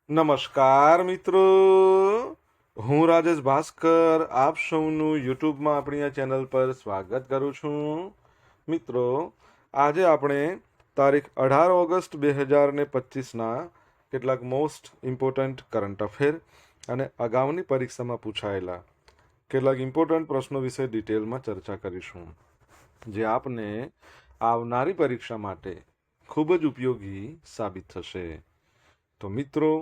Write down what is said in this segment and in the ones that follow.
નમસ્કાર મિત્રો, હું રાજેશ ભાસ્કર આપ સૌનું યુટ્યુબમાં આપણી આ ચેનલ પર સ્વાગત કરું છું. મિત્રો, આજે આપણે તારીખ 18 ઓગસ્ટ 2025ના કેટલાક મોસ્ટ ઇમ્પોર્ટન્ટ કરંટ અફેર અને અગાઉની પરીક્ષામાં પૂછાયેલા કેટલાક ઇમ્પોર્ટન્ટ પ્રશ્નો વિશે ડિટેલમાં ચર્ચા કરીશું, જે આપને આવનારી પરીક્ષા માટે ખૂબ જ ઉપયોગી સાબિત થશે. તો મિત્રો,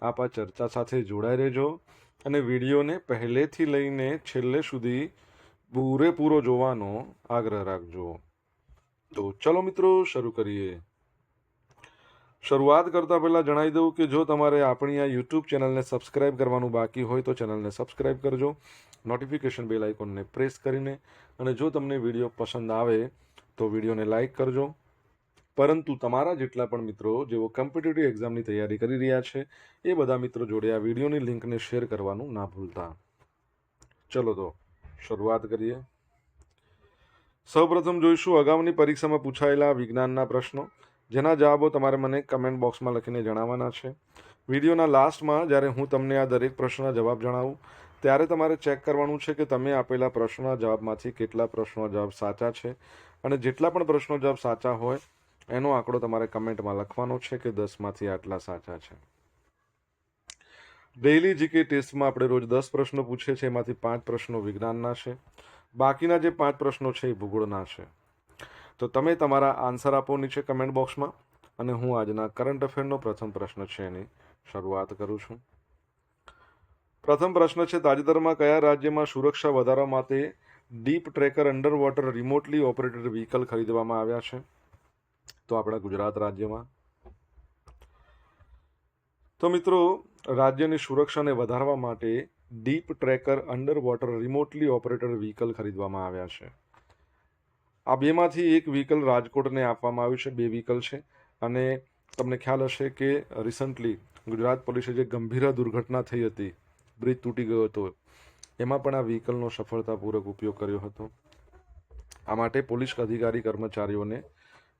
આપ આ ચર્ચા સાથે જોડાઈ રહેજો અને વિડીયોને પહેલેથી લઈને છેલ્લે સુધી પૂરેપૂરો જોવાનો આગ્રહ રાખજો. તો ચલો મિત્રો, શરૂ કરીએ. શરૂઆત કરતા પહેલાં જણાવી દઉં કે જો તમારે આપણી આ યુટ્યુબ ચેનલને સબસ્ક્રાઇબ કરવાનું બાકી હોય તો ચેનલને સબસ્ક્રાઇબ કરજો, નોટિફિકેશન બેલ આઇકોનને પ્રેસ કરીને, અને જો તમને વિડીયો પસંદ આવે તો વિડીયોને લાઇક કરજો. પરંતુ તમારા જેટલા પણ મિત્રો જેઓ કોમ્પિટિટિવ એક્ઝામની તૈયારી કરી રહ્યા છે એ બધા મિત્રો જોડે આ વિડીયોની લિંકને શેર કરવાનું ના ભૂલતા. ચલો તો શરૂઆત કરીએ. સૌપ્રથમ જોઈશું અગાઉની પરીક્ષામાં પૂછાયેલા વિજ્ઞાનના પ્રશ્નો, જેના જવાબો તમારે મને કમેન્ટ બોક્સમાં લખીને જણાવવાના છે. વિડીયોના લાસ્ટમાં જ્યારે હું તમને આ દરેક પ્રશ્નના જવાબ જણાવું ત્યારે તમારે ચેક કરવાનું છે કે તમે આપેલા પ્રશ્નોના જવાબમાંથી કેટલા પ્રશ્નોના જવાબ સાચા છે, અને જેટલા પણ પ્રશ્નો જવાબ સાચા હોય એનો આંકડો તમારે કમેન્ટમાં લખવાનો છે કે 10માંથી આટલા સાચા છે. ડેઇલી જીકે ટેસ્ટમાં આપણે રોજ 10 પ્રશ્નો પૂછીએ છીએ, એમાંથી 5 પ્રશ્નો વિજ્ઞાનના છે, બાકીના જે 5 પ્રશ્નો છે એ ભૂગોળના છે. તો તમે તમારા આન્સર આપો નીચે કમેન્ટ બોક્સમાં, અને હું આજના કરંટ અફેરનો પ્રથમ પ્રશ્ન છે એની શરૂઆત કરું છું. પ્રથમ પ્રશ્ન છે, તાજેતરમાં કયા રાજ્યમાં સુરક્ષા વધારવા માટે deep tracker under water remotely operated vehicle ખરીદવામાં આવ્યા છે? તો આપણા ગુજરાત રાજ્યમાં. તો મિત્રો, રાજ્યની સુરક્ષાને વધારવા માટે deep tracker under water remotely operated vehicle ખરીદવામાં આવ્યા છે. આ બેમાંથી એક વ્હીકલ રાજકોટને આપવામાં આવ્યું છે. 2 વ્હીકલ છે, અને તમને ખ્યાલ હશે કે રિસન્ટલી ગુજરાત પોલીસે જે ગંભીર દુર્ઘટના થઈ હતી, બ્રિજ તૂટી ગયો હતો, એમાં પણ આ વ્હીકલનો સફળતાપૂર્વક ઉપયોગ કર્યો હતો. આ માટે પોલીસ અધિકારી કર્મચારીઓને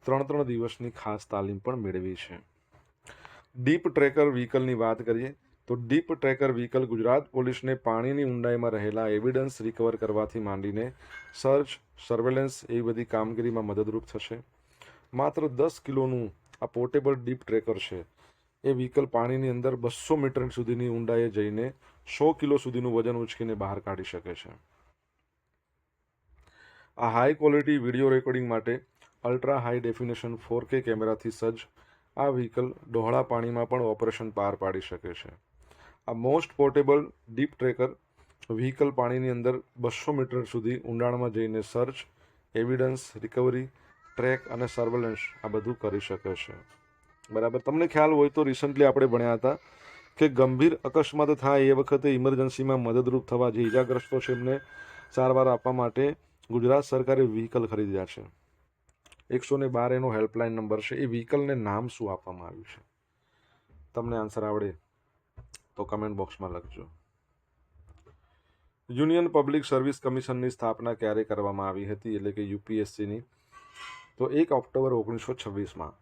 3 દિવસની ખાસ તાલીમ પણ મેળવી છે. ડીપ ટ્રેકર વ્હીકલની વાત કરીએ તો ડીપ ટ્રેકર વ્હીકલ ગુજરાત પોલીસને પાણીની ઊંડાઈમાં રહેલા એવિડન્સ રિકવર કરવાથી માંડીને સર્ચ, સર્વેલન્સ એવી બધી કામગીરીમાં મદદરૂપ થશે. માત્ર 10 કિલોનું આ પોર્ટેબલ ડીપ ટ્રેકર છે. એ વ્હીકલ પાણીની અંદર 200 મીટર સુધીની ઊંડાઈએ જઈને 100 કિલો સુધીનું વજન ઉંચકીને બહાર કાઢી શકે છે. આ હાઈ ક્વોલિટી વિડીયો રેકોર્ડિંગ માટે અલ્ટ્રા હાઈ ડેફિનેશન 4K કેમેરાથી સજ્જ આ વ્હીકલ ડહોળા પાણીમાં પણ ઓપરેશન પાર પાડી શકે છે. આ most portable deep tracker vehicle પાણીની અંદર 200 મીટર સુધી ઊંડાણમાં જઈને સર્ચ, એવિડન્સ રિકવરી, ટ્રેક અને સર્વેલન્સ આ બધું કરી શકે છે. બરાબર. તમને ખ્યાલ હોય તો રિસન્ટલી આપણે ભણ્યા હતા કે ગંભીર અકસ્માત થાય એ વખતે ઇમરજન્સીમાં મદદરૂપ થવા જે ઇજાગ્રસ્તો છે એમને સારવાર આપવા માટે ગુજરાત સરકારે વ્હીકલ ખરીદ્યા છે. 112 એનો હેલ્પલાઇન નંબર છે. એ વ્હીકલને નામ શું આપવામાં આવ્યું છે? તમને આન્સર આવડે તો કમેન્ટ બોક્સમાં લખજો. યુનિયન પબ્લિક સર્વિસ કમિશનની સ્થાપના ક્યારે કરવામાં આવી હતી, એટલે કે યુપીએસસીની? તો 1 ઓક્ટોબર 1926માં.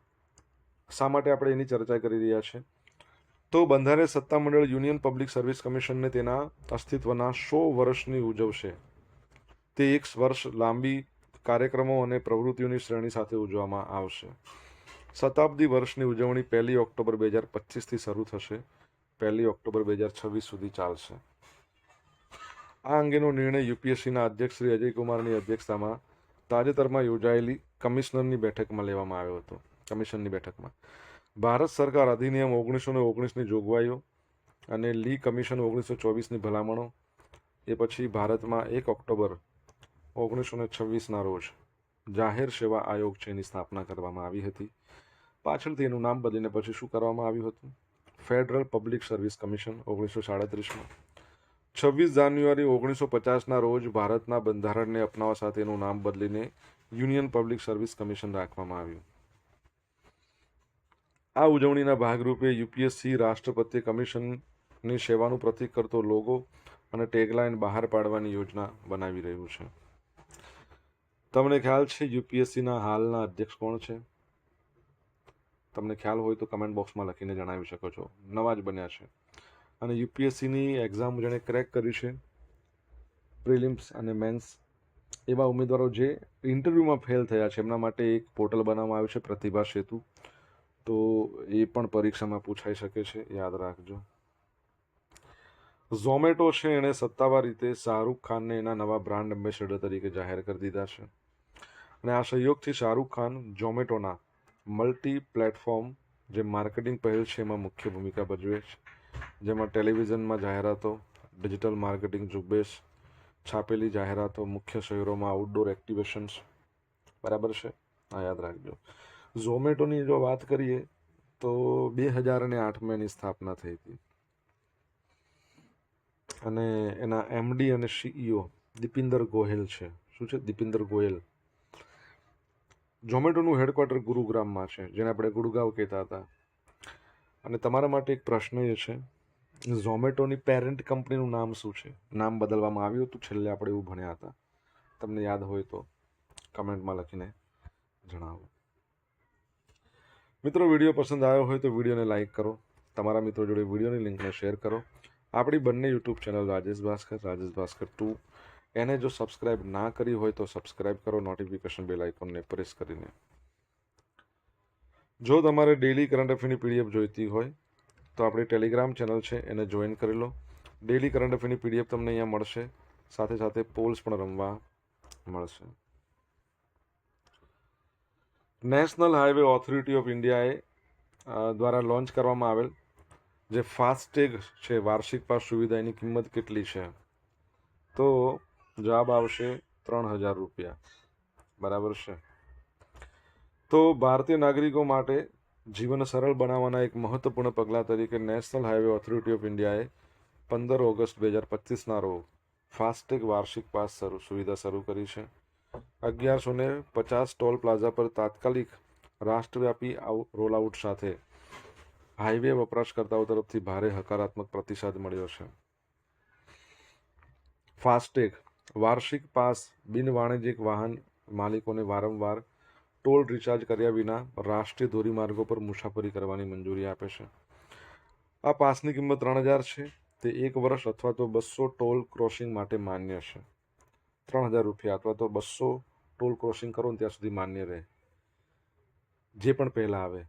શા માટે આપણે એની ચર્ચા કરી રહ્યા છે? તો બંધારણીય સત્તામંડળ યુનિયન પબ્લિક સર્વિસ કમિશનને તેના અસ્તિત્વના 100 વર્ષની ઉજવશે. તે 1 વર્ષ લાંબી કાર્યક્રમો અને પ્રવૃત્તિઓની શ્રેણી સાથે ઉજવવામાં આવશે. શતાબ્દી વર્ષની ઉજવણી 1 ઓક્ટોબર 2025થી શરૂ થશે, 1 ઓક્ટોબર 2026 સુધી ચાલશે. આ અંગેનો નિર્ણય યુપીએસસીના અધ્યક્ષ શ્રી અજયકુમારની અધ્યક્ષતામાં તાજેતરમાં યોજાયેલી કમિશનરની બેઠકમાં લેવામાં આવ્યો હતો. કમિશનની બેઠકમાં ભારત સરકાર અધિનિયમ 1919ની જોગવાઈઓ અને લી કમિશન 1924ની ભલામણો, એ પછી ભારતમાં 1 ઓક્ટોબર 1926ના રોજ જાહેર સેવા આયોગ છે એની સ્થાપના કરવામાં આવી હતી. પાછળથી એનું નામ બદલીને પછી શું કરવામાં આવ્યું હતું? ફેડરલ પબ્લિક સર્વિસ કમિશન 1937માં. 26 જાન્યુઆરી 1950ના રોજ ભારતના બંધારણને અપનાવવા સાથે એનું નામ બદલીને યુનિયન પબ્લિક સર્વિસ કમિશન રાખવામાં આવ્યું. આ ઉજવણીના ભાગરૂપે યુપીએસસી રાષ્ટ્રપતિ કમિશનની સેવાનું પ્રતીક કરતો લોગો અને ટેગલાઇન બહાર પાડવાની યોજના બનાવી રહ્યું છે. તમને ખ્યાલ છે યુપીએસસીના હાલના અધ્યક્ષ કોણ છે? તમને ખ્યાલ હોય તો કમેન્ટ બોક્સમાં લખીને જણાવી શકો છો. નવા જ બન્યા છે અને યુપીએસસીની એક્ઝામ જેણે ક્રેક કરી છે, પ્રિલિમ્સ અને મેન્સ, એવા ઉમેદવારો જે ઇન્ટરવ્યૂમાં ફેલ થયા છે એમના માટે એક પોર્ટલ બનાવવામાં આવ્યું છે, પ્રતિભા સેતુ. તો એ પણ પરીક્ષામાં પૂછાઈ શકે છે, યાદ રાખજો. ઝોમેટો છે એણે સત્તાવાર રીતે શાહરૂખ ખાનને એના નવા બ્રાન્ડ એમ્બેસેડર તરીકે જાહેર કરી દીધા છે અને આ સહયોગથી શાહરૂખ ખાન ઝોમેટોના મલ્ટી પ્લેટફોર્મ જે માર્કેટિંગ પહેલ છે એમાં મુખ્ય ભૂમિકા ભજવે છે, જેમાં ટેલિવિઝનમાં જાહેરાતો, ડિજિટલ માર્કેટિંગ ઝુંબેશ, છાપેલી જાહેરાતો, મુખ્ય શહેરોમાં આઉટડોર એક્ટિવેશન્સ. બરાબર છે, આ યાદ રાખજો. ઝોમેટોની જો વાત કરીએ તો 2008માં એની સ્થાપના થઈ હતી અને એના એમડી અને સીઈઓ દીપિંદર ગોયલ છે. શું છે? દીપિંદર ગોયલ. ઝોમેટોનું હેડક્વાર્ટર ગુરુગ્રામમાં છે, જેને આપણે ગુડગાંવ કહેતા હતા. અને તમારા માટે એક પ્રશ્ન એ છે, ઝોમેટોની પેરેન્ટ કંપનીનું નામ શું છે? નામ બદલવામાં આવ્યું હતું, છેલ્લે આપણે એવું ભણ્યા હતા. તમને યાદ હોય તો કમેન્ટમાં લખીને જણાવો. મિત્રો, વિડીયો પસંદ આવ્યો હોય તો વિડીયોને લાઇક કરો, તમારા મિત્રો જોડે વિડીયોની લિંકને શેર કરો. આપણી બંને યુટ્યુબ ચેનલ રાજેશ ભાસ્કર 2, એને જો સબસ્ક્રાઇબ ના કરી હોય તો સબસ્ક્રાઇબ કરો, નોટિફિકેશન બેલ આઇકોનને પ્રેસ કરીને. જો તમારે ડેઇલી કરંટ અફેરની પીડીએફ જોઈતી હોય તો આપણી ટેલિગ્રામ ચેનલ છે એને જોઈન કરી લો. ડેઇલી કરંટ અફેરની પીડીએફ તમને અહીંયા મળશે, સાથે સાથે પોલ્સ પણ રમવા મળશે. નેશનલ હાઈવે ઓથોરિટી ઓફ ઇન્ડિયાએ દ્વારા લોન્ચ કરવામાં આવેલ જે ફાસ્ટેગ છે વાર્ષિક પાસ સુવિધા, એની કિંમત કેટલી છે? તો જવાબ આવશે 3000 રૂપિયા. બરાબર છે. તો ભારતીય નાગરિકો માટે જીવન સરળ બનાવવાના એક મહત્વપૂર્ણ પગલાં તરીકે નેશનલ હાઈવે ઓથોરિટી ઓફ ઇન્ડિયાએ 15 ઓગસ્ટ 2025ના રોજ ફાસ્ટેગ વાર્ષિક પાસ સુવિધા શરૂ કરી છે. 1150 ટોલ પ્લાઝા પર તાત્કાલિક રાષ્ટ્રવ્યાપી રોલઆઉટ સાથે હાઈવે વપરાશકર્તાઓ તરફથી ભારે હકારાત્મક પ્રતિસાદ મળ્યો છે. ફાસ્ટેગ વાર્ષિક પાસ બિન વાણિજ્યિક વાહન માલિકોને વારંવાર ટોલ રિચાર્જ કર્યા વિના રાષ્ટ્રીય ધોરીમાર્ગો પર મુસાફરી કરવાની મંજૂરી આપે છે. આ પાસની કિંમત 3000 છે. તે 1 વર્ષ અથવા તો 200 ટોલ ક્રોસિંગ માટે માન્ય છે. 3000 રૂપિયા અથવા તો 200 ટોલ ક્રોસિંગ કરો ત્યાં સુધી માન્ય રહે, જે પણ પહેલાં આવે.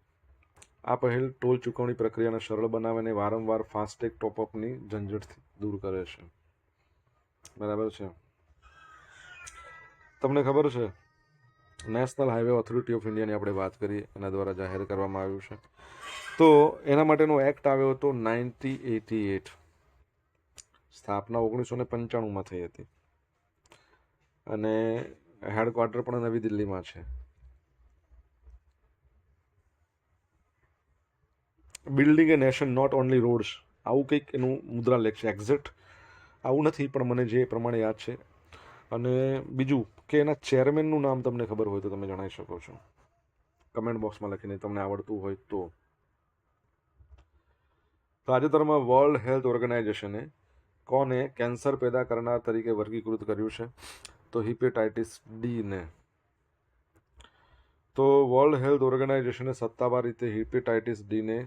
આ પહેલ ટોલ ચૂકવણી પ્રક્રિયાને સરળ બનાવે અને વારંવાર ફાસ્ટેગ ટોપઅપની ઝંઝટથી દૂર કરે છે. બરાબર છે. તમને ખબર છે, નેશનલ હાઈવે ઓથોરિટી ઓફ ઇન્ડિયાની આપણે વાત કરીએ, એના દ્વારા જાહેર કરવામાં આવ્યું છે. તો એના માટેનો એક્ટ આવ્યો હતો 1988. સ્થાપના 1995માં થઈ હતી અને હેડક્વાર્ટર પણ નવી દિલ્હીમાં છે. Building a nation not only roads, આવું કંઈક એનું મુદ્રાલેખ છે. એક્ઝેક્ટ આવું નથી, પણ મને જે પ્રમાણે યાદ છે. અને બીજું કે એના ચેરમેનનું નામ તમને ખબર હોય તો તમે જણાવી શકો છો કમેન્ટ બોક્સમાં લખીને, તમને આવડતું હોય તો. તાજેતરમાં વર્લ્ડ હેલ્થ ઓર્ગેનાઇઝેશને કોને કેન્સર પેદા કરનાર તરીકે વર્ગીકૃત કર્યું છે? તો હિપેટાઇટિસ ડીને. તો વર્લ્ડ હેલ્થ ઓર્ગેનાઇઝેશને સત્તાવાર રીતે હિપેટાઇટિસ ડીને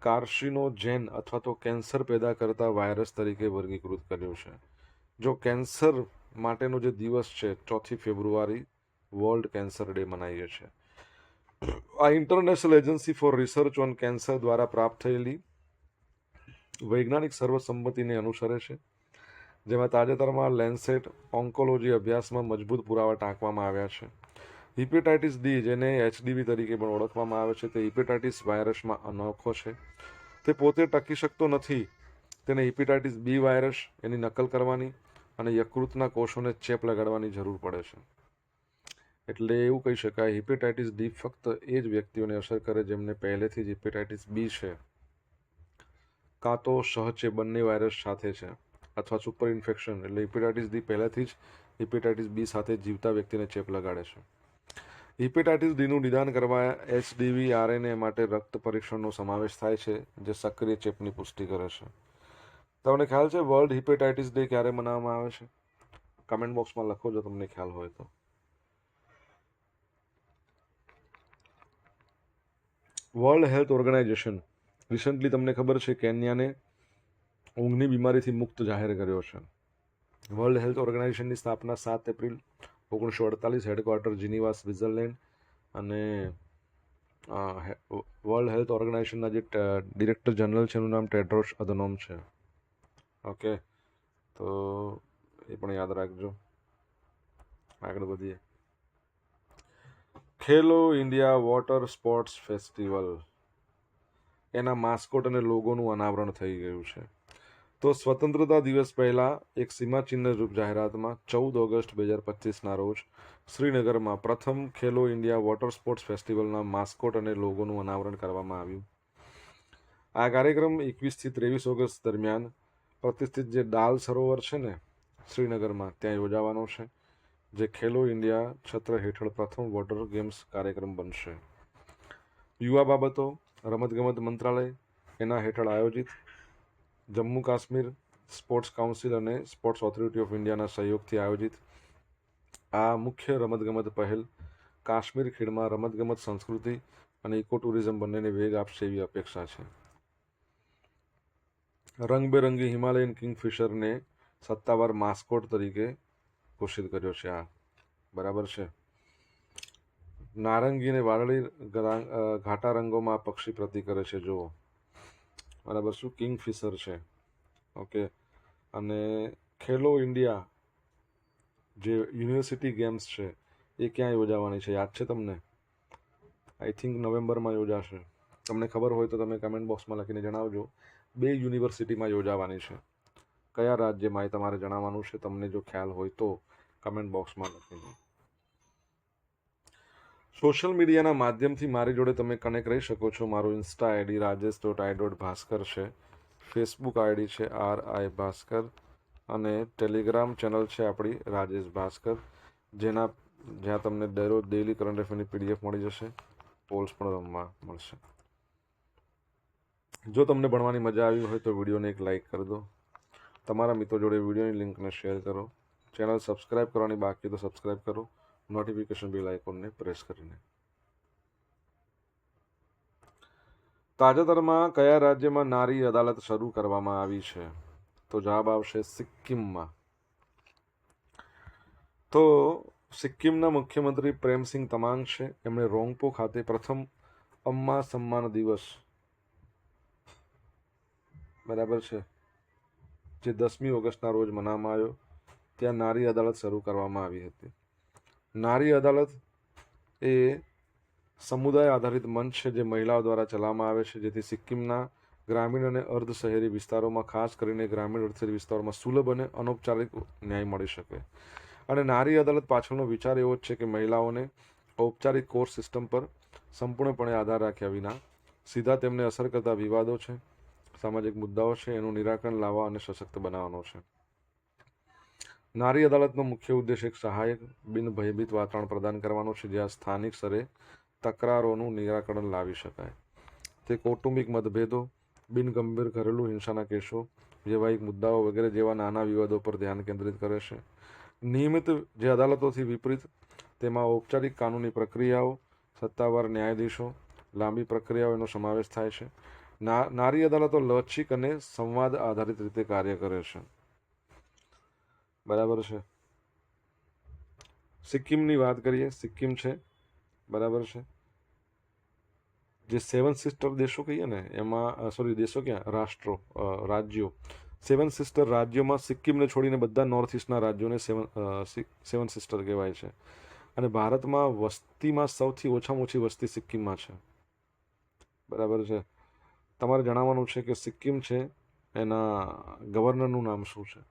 કાર્સિનોજેન અથવા તો કેન્સર પેદા કરતા વાયરસ તરીકે વર્ગીકૃત કર્યું છે. જો કેન્સર માટેનો જે દિવસ છે 4 ફેબ્રુઆરી વર્લ્ડ કેન્સર ડે મનાવીએ છીએ. આ international agency four research on cancer દ્વારા પ્રાપ્ત થયેલી વૈજ્ઞાનિક સર્વસંમતિને અનુસરે છે, જેમાં તાજેતરમાં લેન્સેટ ઓન્કોલોજી અભ્યાસમાં મજબૂત પુરાવા ટાંકવામાં આવ્યા છે. હિપેટાઇટિસ ડી, જેને એચડીવી તરીકે પણ ઓળખવામાં આવે છે, તે હિપેટાઇટિસ વાયરસમાં અનોખો છે. તે પોતે ટકી શકતો નથી. તેને હિપેટાઇટિસ બી વાયરસ, એની નકલ કરવાની અને યકૃતના કોષોને ચેપ લગાડવાની જરૂર પડે છે. એટલે એવું કહી શકાય, હિપેટાઇટિસ ડી ફક્ત એ જ વ્યક્તિઓને અસર કરે જેમને પહેલેથી જ હિપેટાઇટિસ બી છે, કાં તો સહચેપ બંને વાયરસ સાથે છે, અથવા સુપર ઇન્ફેક્શન એટલે હિપેટાઇટિસ ડી પહેલાથી જ હિપેટાઇટિસ બી સાથે જીવતા વ્યક્તિને ચેપ લગાડે છે. હિપેટાઇટિસ ડીનું નિદાન કરવા એચડીવી આરએનએ માટે રક્ત પરીક્ષણનો સમાવેશ થાય છે, જે સક્રિય ચેપની પુષ્ટિ કરે છે. તમને ખ્યાલ છે વર્લ્ડ હિપેટાઇટિસ ડે ક્યારે મનાવવામાં આવે છે? કમેન્ટ બોક્સમાં લખો જો તમને ખ્યાલ હોય તો. વર્લ્ડ હેલ્થ ઓર્ગેનાઇઝેશન રિસન્ટલી તમને ખબર છે કેન્યાને ઊંઘની બીમારીથી મુક્ત જાહેર કર્યો છે. વર્લ્ડ હેલ્થ ઓર્ગેનાઇઝેશનની સ્થાપના 7 એપ્રિલ 1948 હેડક્વાર્ટર જીનીવા સ્વિટ્ઝરલેન્ડ અને વર્લ્ડ હેલ્થ ઓર્ગેનાઇઝેશનના જે ડિરેક્ટર જનરલ છે એનું નામ ટેડ્રોસ અધનોમ છે. ઓકે, તો એ પણ યાદ રાખજો. આગળ વધીએ. ખેલો ઇન્ડિયા વોટર સ્પોર્ટ્સ ફેસ્ટિવલ એના માસ્કોટ અને લોગોનું અનાવરણ થઈ ગયું છે. તો સ્વતંત્રતા દિવસ પહેલા એક સીમાચિહ્ન રૂપ જાહેરાતમાં 14 ઓગસ્ટ 2025ના રોજ શ્રીનગરમાં પ્રથમ ખેલો ઇન્ડિયા વોટર સ્પોર્ટ્સ ફેસ્ટિવલના માસ્કોટ અને લોગોનું અનાવરણ કરવામાં આવ્યું. આ કાર્યક્રમ 21 થી 23 ઓગસ્ટ દરમિયાન પ્રતિષ્ઠિત જે દાલ સરોવર છે ને શ્રીનગરમાં ત્યાં યોજાવાનો છે, જે ખેલો ઇન્ડિયા છત્ર હેઠળ પ્રથમ વોટર ગેમ્સ કાર્યક્રમ બનશે. યુવા બાબતો રમતગમત મંત્રાલય એના હેઠળ આયોજિત જમ્મુ કાશ્મીર સ્પોર્ટ્સ કાઉન્સિલ અને સ્પોર્ટ્સ ઓથોરિટી ઓફ ઇન્ડિયાના સહયોગથી આયોજિત આ મુખ્ય રમતગમત પહેલ કાશ્મીર ખીણમાં રમતગમત સંસ્કૃતિ અને ઇકો ટુરિઝમ બંનેને વેગ આપશે એવી અપેક્ષા છે. રંગબેરંગી હિમાલયન કિંગફિશરને સત્તાવાર માસ્કોટ તરીકે ઘોષિત કર્યો છે. આ બરાબર છે. નારંગી અને વાદળી ઘાટા રંગોમાં આ પક્ષી પ્રતિ કરે છે. જુઓ, બરાબર, શું કિંગફિશર છે. ઓકે, અને ખેલો ઇન્ડિયા જે યુનિવર્સિટી ગેમ્સ છે એ ક્યાં યોજાવાની છે યાદ છે તમને? આઈ થિંક નવેમ્બરમાં યોજાશે. તમને ખબર હોય તો તમે કમેન્ટ બોક્સમાં લખીને જણાવજો. 2 યુનિવર્સિટીમાં યોજાવાની છે. કયા રાજ્યમાં એ તમારે જણાવવાનું છે. તમને જો ખ્યાલ હોય તો કમેન્ટ બોક્સમાં લખીને. સોશિયલ મીડિયાના માધ્યમથી મારી જોડે તમે કનેક્ટ રહી શકો છો. મારું ઇન્સ્ટા આઈડી rajesh.i.bhaskar છે, ફેસબુક આઈડી છે RI ભાસ્કર અને ટેલિગ્રામ ચેનલ છે આપણી રાજેશ ભાસ્કર, જ્યાં તમને દરરોજ ડેઇલી કરંટ અફેરની PDF મળી જશે. પોલ્સ પણ રમવા મળશે. જો તમને ભણવાની મજા આવી હોય તો વિડીયોને એક લાઇક કરી દો. તમારા મિત્રો જોડે વિડીયોની લિંકને શેર કરો. ચેનલ સબસ્ક્રાઇબ કરવાની બાકી તો સબસ્ક્રાઇબ કરો, નોટિફિકેશન બેલ આઇકોનને પ્રેસ કરીને. તાજેતરમાં કયા રાજ્યમાં નારી અદાલત શરૂ કરવામાં આવી છે? તો જવાબ આવશે સિક્કિમમાં. તો સિક્કિમના મુખ્યમંત્રી પ્રેમસિંહ તમાંગ છે. એમણે રોંગપો ખાતે પ્રથમ અમ્મા સન્માન દિવસ, બરાબર છે, જે 10મી ઓગસ્ટના રોજ મનાવવામાં આવ્યો, ત્યાં નારી અદાલત શરૂ કરવામાં આવી હતી. નારી અદાલત એ સમુદાય આધારિત મંચ છે જે મહિલાઓ દ્વારા ચલાવવામાં આવે છે, જેથી સિક્કિમના ગ્રામીણ અને અર્ધ શહેરી વિસ્તારોમાં, ખાસ કરીને ગ્રામીણ અર્ધ શહેરી વિસ્તારોમાં સુલભ અને અનૌપચારિક ન્યાય મળી શકે. અને નારી અદાલત પાછળનો વિચાર એવો જ છે કે મહિલાઓને ઔપચારિક કોર્ટ સિસ્ટમ પર સંપૂર્ણપણે આધાર રાખ્યા વિના સીધા તેમને અસર કરતા વિવાદો છે, સામાજિક મુદ્દાઓ છે, એનું નિરાકરણ લાવવા અને સશક્ત બનાવવાનો છે. નારી અદાલતનો મુખ્ય ઉદ્દેશ એક સહાયક, બિન ભયભીત વાતાવરણ પ્રદાન કરવાનો છે, જ્યાં સ્થાનિક સ્તરે તકરારોનું નિરાકરણ લાવી શકાય. તે કૌટુંબિક મતભેદો, બિનગંભીર ઘરેલું હિંસાના કેસો, વૈવાહિક મુદ્દાઓ વગેરે જેવા નાના વિવાદો પર ધ્યાન કેન્દ્રિત કરે છે. નિયમિત જે અદાલતોથી વિપરીત, તેમાં ઔપચારિક કાનૂની પ્રક્રિયાઓ, સત્તાવાર ન્યાયાધીશો, લાંબી પ્રક્રિયાઓનો સમાવેશ થાય છે. નારી અદાલતો લવચીક અને સંવાદ આધારિત રીતે કાર્ય કરે છે. બરાબર છે. સિક્કિમની વાત કરીએ. સિક્કિમ છે, બરાબર છે, જે 7 સિસ્ટર દેશો કહીએ ને એમાં, સોરી દેશો ક્યાં, રાજ્યો, 7 સિસ્ટર રાજ્યોમાં સિક્કિમને છોડીને બધા નોર્થ ઇસ્ટના રાજ્યોને 7 સિસ્ટર કહેવાય છે. અને ભારતમાં વસ્તીમાં સૌથી ઓછામાં ઓછી વસ્તી સિક્કિમમાં છે. બરાબર છે. તમારે જણાવવાનું છે કે સિક્કિમ છે એના ગવર્નરનું નામ શું છે.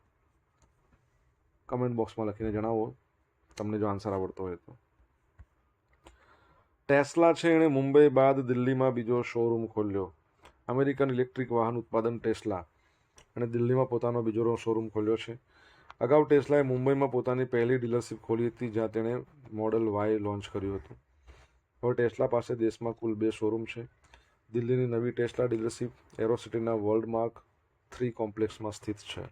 કમેન્ટ બોક્સમાં લખીને જણાવો તમને જો આન્સર આવડતો હોય તો. ટેસ્લા છે એણે મુંબઈ બાદ દિલ્હીમાં બીજો શોરૂમ ખોલ્યો. અમેરિકન ઇલેક્ટ્રિક વાહન ઉત્પાદન ટેસ્લા એણે દિલ્હીમાં પોતાનો બીજો શોરૂમ ખોલ્યો છે. અગાઉ ટેસ્લાએ મુંબઈમાં પોતાની પહેલી ડીલરશીપ ખોલી હતી, જ્યાં તેણે મોડલ Y લોન્ચ કર્યું હતું. હવે ટેસ્લા પાસે દેશમાં કુલ 2 શોરૂમ છે. દિલ્હીની નવી ટેસ્લા ડીલરશીપ એરોસિટીના વર્લ્ડ માર્ક 3 કોમ્પ્લેક્સમાં સ્થિત છે.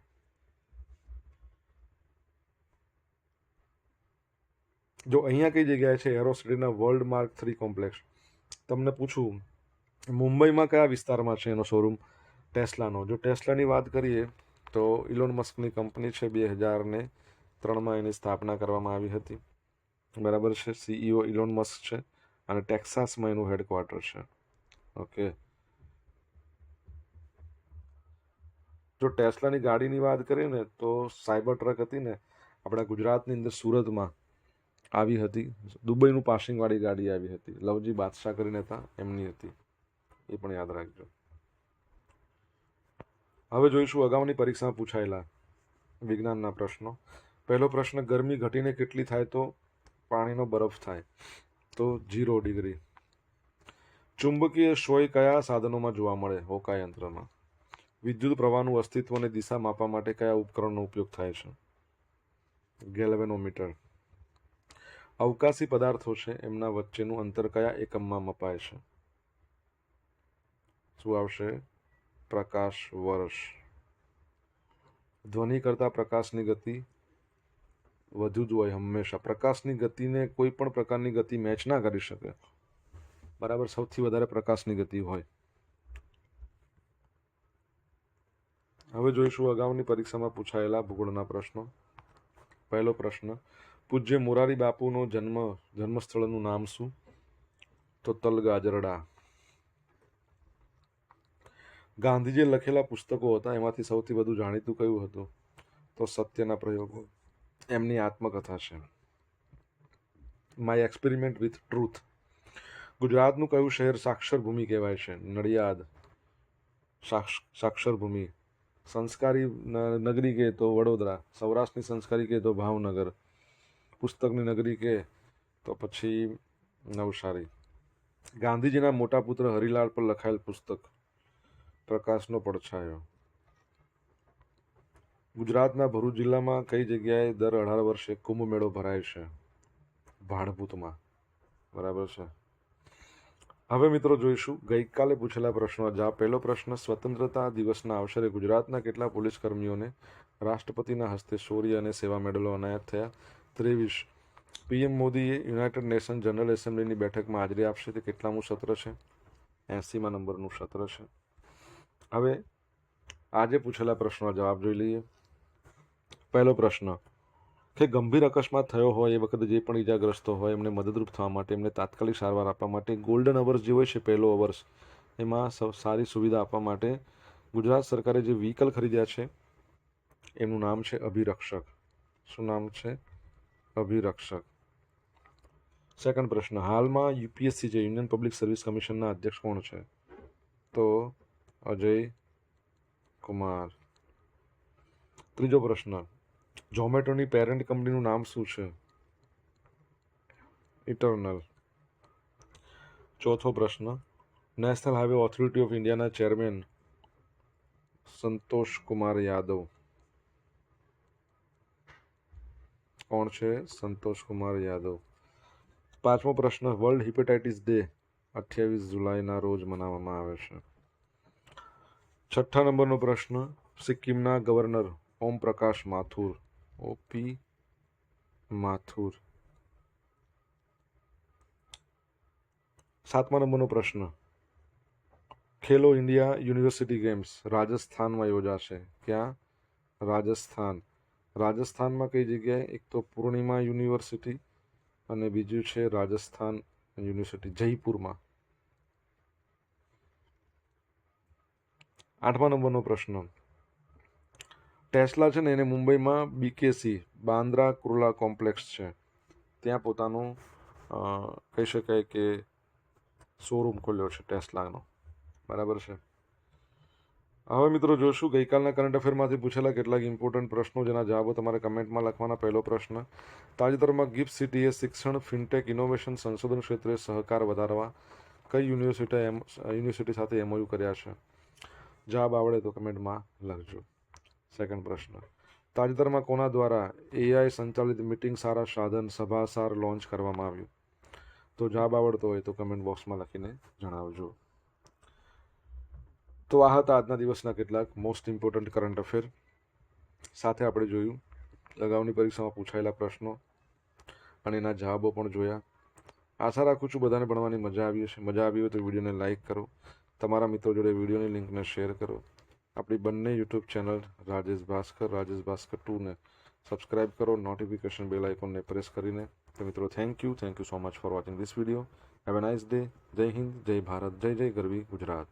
જો અહીંયા કઈ જગ્યાએ છે એરોસિટીના વર્લ્ડ માર્ક 3 કોમ્પ્લેક્સ, તમને પૂછું મુંબઈમાં કયા વિસ્તારમાં છે એનો શોરૂમ? ટેસ્લાનો. જો ટેસ્લાની વાત કરીએ તો ઇલોન મસ્કની કંપની છે, 2003માં એની સ્થાપના કરવામાં આવી હતી, બરાબર છે. CEO ઇલોન મસ્ક છે અને ટેક્સાસમાં એનું હેડક્વાર્ટર છે. ઓકે. જો ટેસ્લાની ગાડીની વાત કરીએ ને તો સાયબર ટ્રક હતી ને આપણા ગુજરાતની અંદર સુરતમાં આવી હતી. દુબઈનું પાસિંગવાળી ગાડી આવી હતી. લવજી બાદશાહ કરીને હતા, એમની હતી, એ પણ યાદ રાખજો. હવે જોઈશું અગાઉની પરીક્ષામાં પૂછાયેલા વિજ્ઞાનના પ્રશ્નો. પહેલો પ્રશ્ન, ગરમી ઘટીને કેટલી થાય તો પાણીનો બરફ થાય? તો 0 ડિગ્રી. ચુંબકીય સોય કયા સાધનોમાં જોવા મળે? હોકાયંત્રમાં. વિદ્યુત પ્રવાહનું અસ્તિત્વ અને દિશા માપવા માટે કયા ઉપકરણનો ઉપયોગ થાય છે? ગેલ્વેનોમીટર. અવકાશી પદાર્થો છે એમના વચ્ચેનું અંતર કયા એકમમાં મપાય છે? શું આવશે? પ્રકાશ વર્ષ. ધ્વનિ કરતા પ્રકાશની ગતિ વધુ જ હોય હંમેશા. પ્રકાશની ગતિને કોઈ પણ પ્રકારની ગતિ મેચ ના કરી શકે, બરાબર. સૌથી વધારે પ્રકાશની ગતિ હોય. હવે જોઈશું અગાઉની પરીક્ષામાં પૂછાયેલા ભૂગોળના પ્રશ્નો. પહેલો પ્રશ્ન, પૂજ્ય મોરારી બાપુનો જન્મસ્થળનું નામ શું? તો તલગાજરડા. ગાંધીજીએ લખેલા પુસ્તકો હતા, એમાંથી સૌથી વધુ જાણીતું કયું હતું? તો સત્યના પ્રયોગો. એમની આત્મકથા છે, માય એક્સપેરિમેન્ટ વિથ ટ્રુથ. ગુજરાતનું કયું શહેર સાક્ષર ભૂમિ કહેવાય છે? નડિયાદ. સાક્ષર ભૂમિ. સંસ્કારી નગરી કે તો વડોદરા. સૌરાષ્ટ્રની સંસ્કારી કે તો ભાવનગર. પુસ્તકની નગરી કે તો પછી નવસારી. ગાંધીજીના મોટા પુત્ર હરિલાલ પર લખાયેલ પુસ્તક? પ્રકાશનો પડછાયો. ગુજરાતના ભરૂચ જિલ્લામાં કઈ જગ્યાએ દર 18 વર્ષે કુંભ મેળો ભરાય છે? ભાડભૂતમાં, બરાબર છે. હવે મિત્રો જોઈશું ગઈકાલે પૂછેલા પ્રશ્નો જવાબ. પહેલો પ્રશ્ન, સ્વતંત્રતા દિવસના અવસરે ગુજરાતના કેટલા પોલીસ કર્મીઓને રાષ્ટ્રપતિના હસ્તે શૌર્ય અને સેવા મેડલો એનાયત થયા? 23. PM મોદીએ યુનાઇટેડ નેશન જનરલ એસેમ્બલીની બેઠકમાં હાજરી આપશે. તે કેટલામું સત્ર છે? 80મા નંબરનું સત્ર છે. હવે આજે પૂછેલા પ્રશ્નનો જવાબ જોઈ લઈએ. પહેલો પ્રશ્ન, કે ગંભીર અકસ્માત થયો હોય એ વખતે જે પણ ઈજાગ્રસ્તો હોય એમને મદદરૂપ થવા માટે, એમને તાત્કાલિક સારવાર આપવા માટે ગોલ્ડન અવર્સ જે હોય છે, પહેલો અવર્સ, એમાં સારી સુવિધા આપવા માટે ગુજરાત સરકારે જે વ્હીકલ ખરીદ્યા છે એનું નામ છે અભિરક્ષક. શું નામ છે? અભિરક્ષક. સેકન્ડ પ્રશ્ન, હાલમાં UPSC જે યુનિયન પબ્લિક સર્વિસ કમિશનના અધ્યક્ષ કોણ છે? તો અજય કુમાર. ત્રીજો પ્રશ્ન, ઝોમેટોની પેરેન્ટ કંપનીનું નામ શું છે? ઇટરનલ. ચોથો પ્રશ્ન, નેશનલ હાઈવે ઓથોરિટી ઓફ ઇન્ડિયાના ચેરમેન સંતોષ કુમાર યાદવ. કોણ છે? સંતોષ કુમાર યાદવ. પાંચમો પ્રશ્ન, વર્લ્ડ હિપેટાઇટિસ ડે 28 જુલાઈના રોજ મનાવવામાં આવે છે. છઠ્ઠા નંબરનો પ્રશ્ન, સિક્કિમના ગવર્નર ઓમ પ્રકાશ માથુર, OP માથુર. સાતમા નંબરનો પ્રશ્ન, ખેલો ઇન્ડિયા યુનિવર્સિટી ગેમ્સ રાજસ્થાનમાં યોજાશે. ક્યાં? રાજસ્થાન. રાજસ્થાનમાં કઈ જગ્યાએ? એક તો પૂર્ણિમા યુનિવર્સિટી અને બીજું છે રાજસ્થાન યુનિવર્સિટી જયપુરમાં. આઠમા નંબરનો પ્રશ્ન, ટેસ્લા છે ને એને મુંબઈમાં BKC બાંદ્રા કુર્લા કોમ્પ્લેક્સ છે, ત્યાં પોતાનું કહી શકાય કે શોરૂમ ખોલ્યો છે ટેસ્લાનો, બરાબર છે. હવે મિત્રો જોશું ગઈકાલના કરંટ અફેરમાંથી પૂછેલા કેટલાક ઇમ્પોર્ટન્ટ પ્રશ્નો જેના જવાબો તમારે કમેન્ટમાં લખવાના. પહેલો પ્રશ્ન, તાજેતરમાં ગિફ્ટ સિટીએ શિક્ષણ, ફિનટેક, ઇનોવેશન, સંશોધન ક્ષેત્રે સહકાર વધારવા કઈ યુનિવર્સિટી સાથે MOU કર્યા છે? જવાબ આવડે તો કમેન્ટમાં લખજો. સેકન્ડ પ્રશ્ન, તાજેતરમાં કોના દ્વારા AI સંચાલિત મીટિંગ સારા સાધન સભાસાર લોન્ચ કરવામાં આવ્યું? તો જવાબ આવડતો હોય તો કમેન્ટ બોક્સમાં લખીને જણાવજો. તો આ હતા આજના દિવસના કેટલાક મોસ્ટ ઇમ્પોર્ટન્ટ કરંટ અફેર. સાથે આપણે જોયું અગાઉની પરીક્ષામાં પૂછાયેલા પ્રશ્નો અને એના જવાબો પણ જોયા. આશા રાખું છું બધાને ભણવાની મજા આવી હશે. મજા આવી હોય તો વિડીયોને લાઇક કરો, તમારા મિત્રો જોડે વિડીયોની લિંકને શેર કરો. આપણી બંને યુટ્યુબ ચેનલ રાજેશ ભાસ્કર 2ને સબસ્ક્રાઇબ કરો, નોટિફિકેશન બેલ આઇકોનને પ્રેસ કરીને. તો મિત્રો thank you so much for watching this video. Have a nice day. જય હિન્દ, જય ભારત, જય જય ગરવી ગુજરાત.